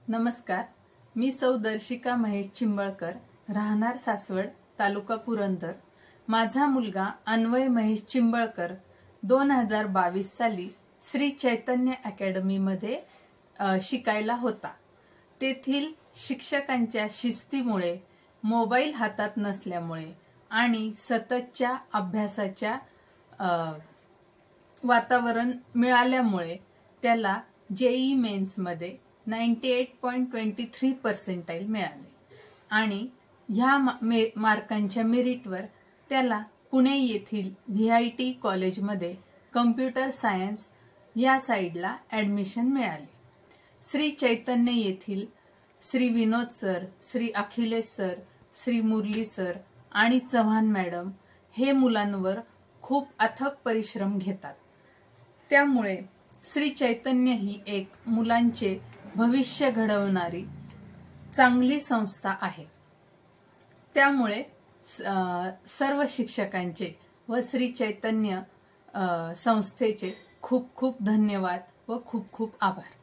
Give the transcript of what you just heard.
नमस्कार, मी सौ दर्शिका महेश चिंबळकर, राहणार सासवड, तालुका पुरंदर। माझा मुलगा अन्वय महेश चिंबळकर 2022 साली श्री चैतन्य अकॅडमी मध्ये शिकायला होता। तेथील शिक्षकांच्या शिस्तीमुळे, मोबाईल हातात नसल्यामुळे आणि सततच्या अभ्यासाच्या वातावरण मिळाल्यामुळे त्याला जेईई मेन्स मध्ये 98.23% मिळाले आणि ह्या मार्कांच्या मेरिटवर त्याला पुणे येथील व्हीआयटी कॉलेजमध्ये कम्प्युटर सायन्स या साइडला ऍडमिशन मिळाले। श्री चैतन्य येथील Shri Vinod sir, Shri Akhilesh sir, Shri Murali sir आणि चव्हाण मॅडम हे मुलांवर खूप अथक परिश्रम घेतात। त्यामुळे श्री चैतन्य ही एक मुलांचे भविष्य घडवणारी चांगली संस्था आहे। त्यामुळे सर्व शिक्षकांचे व श्री चैतन्य संस्थेचे खूप खूप धन्यवाद व खूप खूप आभार।